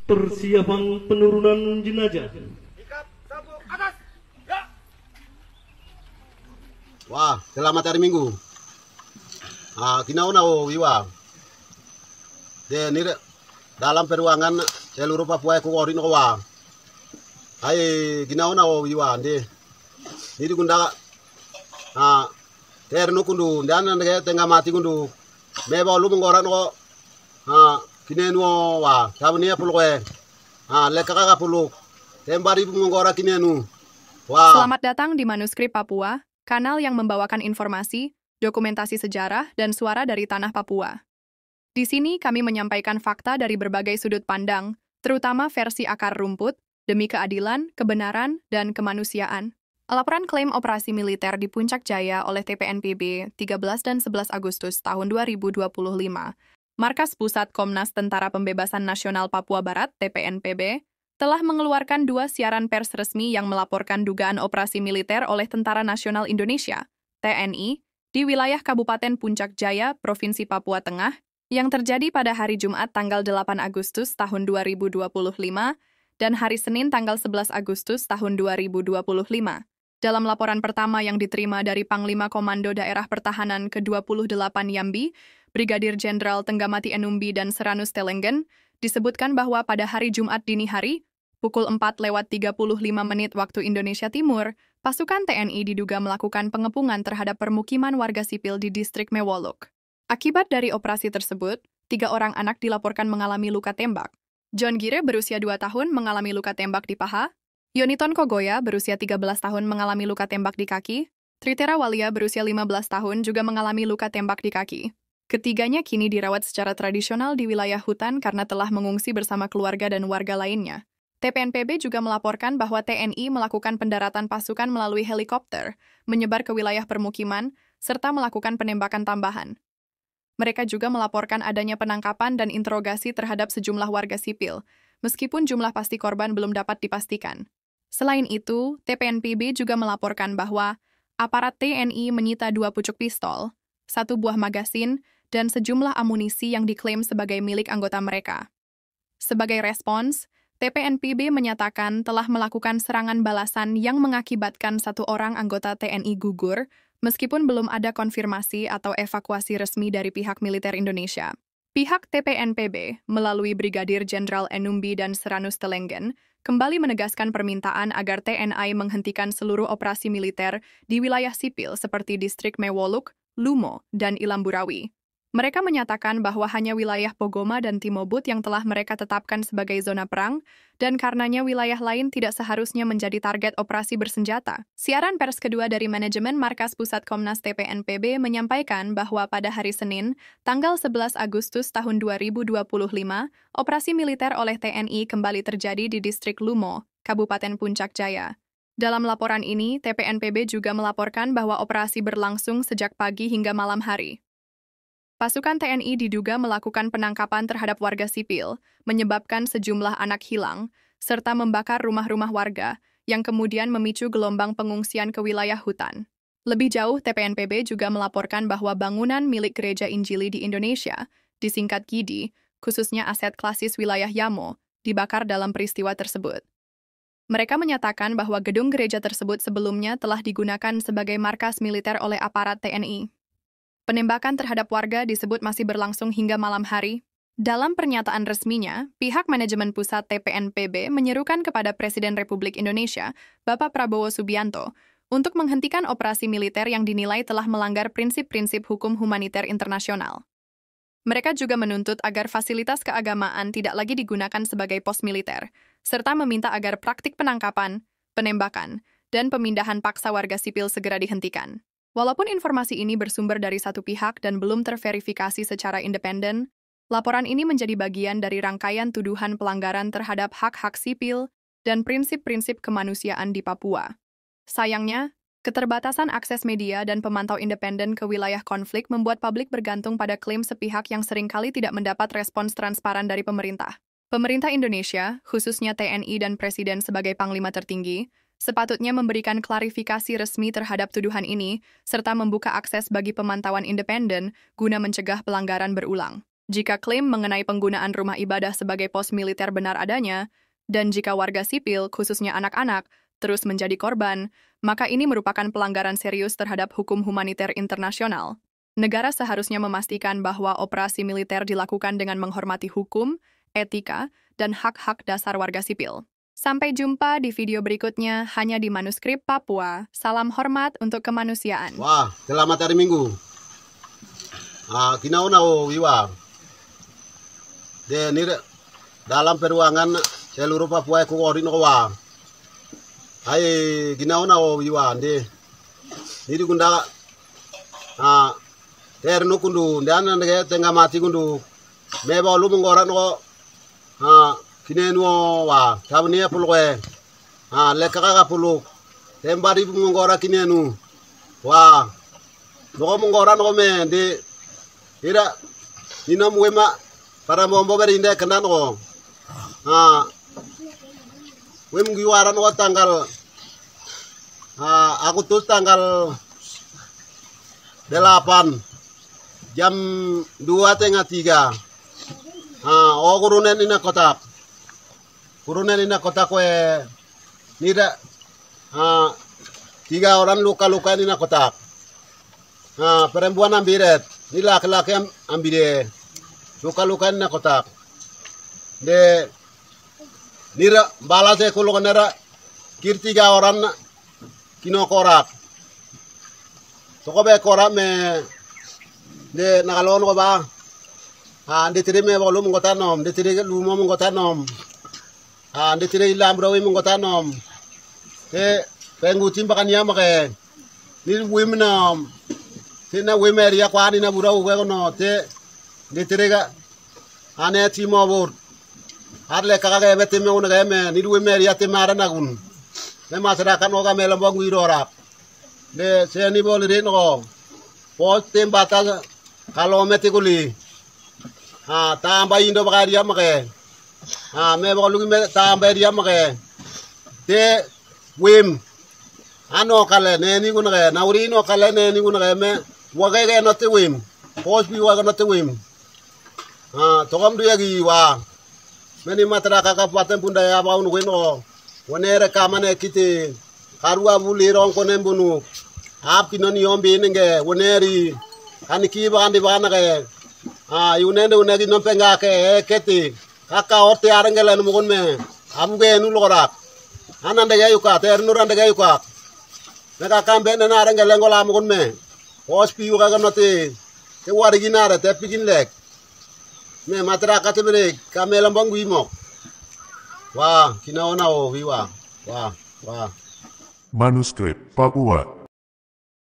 Persiapan penurunan jenazah. Wah, selamat hari Minggu. Kinauna wiwa. Nire dalam peruangan seluruh Papua ko orin ko wa. Ai kinauna wiwa de. Niri gunda terno kundu ndana ndege tenga mati kundu. Meba lu mengora no kinenu wa tabnia pulwe. Lekaka pulu. Tembari mengora kinenu. Wah. Selamat datang di Manuskrip Papua, kanal yang membawakan informasi, dokumentasi sejarah, dan suara dari tanah Papua. Di sini kami menyampaikan fakta dari berbagai sudut pandang, terutama versi akar rumput, demi keadilan, kebenaran, dan kemanusiaan. Laporan klaim operasi militer di Puncak Jaya oleh TPNPB 13 dan 11 Agustus tahun 2025. Markas Pusat Komnas Tentara Pembebasan Nasional Papua Barat (TPNPB) telah mengeluarkan 2 siaran pers resmi yang melaporkan dugaan operasi militer oleh Tentara Nasional Indonesia (TNI) di wilayah Kabupaten Puncak Jaya, Provinsi Papua Tengah, yang terjadi pada hari Jumat tanggal 8 Agustus tahun 2025 dan hari Senin tanggal 11 Agustus tahun 2025. Dalam laporan pertama yang diterima dari Panglima Komando Daerah Pertahanan ke-28 Yambi, Brigadir Jenderal Tenggamati Enumbi dan Seranus Telenggen, disebutkan bahwa pada hari Jumat dini hari, pukul 4:35 waktu Indonesia Timur, pasukan TNI diduga melakukan pengepungan terhadap permukiman warga sipil di distrik Mewolok. Akibat dari operasi tersebut, 3 orang anak dilaporkan mengalami luka tembak. John Gire berusia 2 tahun mengalami luka tembak di paha, Yoniton Kogoya berusia 13 tahun mengalami luka tembak di kaki, Tritera Walia berusia 15 tahun juga mengalami luka tembak di kaki. Ketiganya kini dirawat secara tradisional di wilayah hutan karena telah mengungsi bersama keluarga dan warga lainnya. TPNPB juga melaporkan bahwa TNI melakukan pendaratan pasukan melalui helikopter, menyebar ke wilayah permukiman, serta melakukan penembakan tambahan. Mereka juga melaporkan adanya penangkapan dan interogasi terhadap sejumlah warga sipil, meskipun jumlah pasti korban belum dapat dipastikan. Selain itu, TPNPB juga melaporkan bahwa aparat TNI menyita 2 pucuk pistol, 1 buah magasin, dan sejumlah amunisi yang diklaim sebagai milik anggota mereka. Sebagai respons, TPNPB menyatakan telah melakukan serangan balasan yang mengakibatkan 1 orang anggota TNI gugur, meskipun belum ada konfirmasi atau evakuasi resmi dari pihak militer Indonesia. Pihak TPNPB, melalui Brigadir Jenderal Enumbi dan Seranus Telenggen, kembali menegaskan permintaan agar TNI menghentikan seluruh operasi militer di wilayah sipil seperti distrik Mewolok, Lumo, dan Ilamburawi. Mereka menyatakan bahwa hanya wilayah Pogoma dan Timobut yang telah mereka tetapkan sebagai zona perang, dan karenanya wilayah lain tidak seharusnya menjadi target operasi bersenjata. Siaran pers kedua dari manajemen Markas Pusat Komnas TPNPB menyampaikan bahwa pada hari Senin, tanggal 11 Agustus tahun 2025, operasi militer oleh TNI kembali terjadi di distrik Lumo, Kabupaten Puncak Jaya. Dalam laporan ini, TPNPB juga melaporkan bahwa operasi berlangsung sejak pagi hingga malam hari. Pasukan TNI diduga melakukan penangkapan terhadap warga sipil, menyebabkan sejumlah anak hilang, serta membakar rumah-rumah warga, yang kemudian memicu gelombang pengungsian ke wilayah hutan. Lebih jauh, TPNPB juga melaporkan bahwa bangunan milik Gereja Injili di Indonesia, disingkat GIDI, khususnya aset klasis wilayah Yamo, dibakar dalam peristiwa tersebut. Mereka menyatakan bahwa gedung gereja tersebut sebelumnya telah digunakan sebagai markas militer oleh aparat TNI. Penembakan terhadap warga disebut masih berlangsung hingga malam hari. Dalam pernyataan resminya, pihak manajemen pusat TPNPB menyerukan kepada Presiden Republik Indonesia, Bapak Prabowo Subianto, untuk menghentikan operasi militer yang dinilai telah melanggar prinsip-prinsip hukum humaniter internasional. Mereka juga menuntut agar fasilitas keagamaan tidak lagi digunakan sebagai pos militer, serta meminta agar praktik penangkapan, penembakan, dan pemindahan paksa warga sipil segera dihentikan. Walaupun informasi ini bersumber dari satu pihak dan belum terverifikasi secara independen, laporan ini menjadi bagian dari rangkaian tuduhan pelanggaran terhadap hak-hak sipil dan prinsip-prinsip kemanusiaan di Papua. Sayangnya, keterbatasan akses media dan pemantau independen ke wilayah konflik membuat publik bergantung pada klaim sepihak yang seringkali tidak mendapat respons transparan dari pemerintah. Pemerintah Indonesia, khususnya TNI dan Presiden sebagai Panglima tertinggi, sepatutnya memberikan klarifikasi resmi terhadap tuduhan ini, serta membuka akses bagi pemantauan independen guna mencegah pelanggaran berulang. Jika klaim mengenai penggunaan rumah ibadah sebagai pos militer benar adanya, dan jika warga sipil, khususnya anak-anak, terus menjadi korban, maka ini merupakan pelanggaran serius terhadap hukum humaniter internasional. Negara seharusnya memastikan bahwa operasi militer dilakukan dengan menghormati hukum, etika, dan hak-hak dasar warga sipil. Sampai jumpa di video berikutnya hanya di Manuskrip Papua. Salam hormat untuk kemanusiaan. Wah, selamat hari Minggu. Kinau-nau wiwa. Ini dalam peruangan seluruh Papua ku orin wa. Hai kinau-nau wiwa de. Ini gunda ternu kundu dan nege tengah mati kundu. Meba lu mengorak no kinenu wa tabnia pulwe. Lekaka puluk. Tembari mengorak kinenu. Wah. No mengorak no me de. Ira ina muema para mombo berinde kenan ko. Wem giwaran ko tanggal Agustus tanggal 8 jam 2:30. Kurunen ina kotak. Kurunen ina kotak we nida 3 orang luka-luka ina kotak. Perempuan ambiret, ni laki-laki ambire. Luka-luka ina kotak. De nira balase kulungan nira kir 3 orang kino korak. Toko be korak me de nakalon ko ba? Andi tiri me bolu mungkotanom, de tiri lumo mungkotanom. Andi tiri lambrawi mungkotanom. Te pengutim bakanya make. Ni wimnam. Tina wimeria kwani na burau ko no te de tiri ga ane timo bur. Arle kaka bete me una game ni wimeria te mara nagun. Me masyarakat no ga melambang wirorap. De se ni bol rin ko. Pos tem batas kalau meti kuli. Tambah indo bakaria make. Me bakalu me tambah dia make. Te wim. Ano kale ne ni guna ga nauri no kale ne ni guna ga me wagai ga no te wim. Pos bi wagai no te wim. Tokam dia gi wa. Meni matra kakak paten pun daya baun weno. Wanere kamane kiti karua buli rong konen bunu. Ap kinoni yombi nenge waneri aniki ba andi bana ke. Yunende unegi nompenga ke keti. Kaka orte arengela mugun me. Amge nu lorak. Ananda ya yuka ter nuranda ga yuka. Naka kambe na arengela ngola mugun me. Hospi yuka ganoti. Te wariginara te pigin lek. Me matra kate bere kamelam bang wimo. Wah, kinaona o wiwa. Wah. Manuskrip Papua.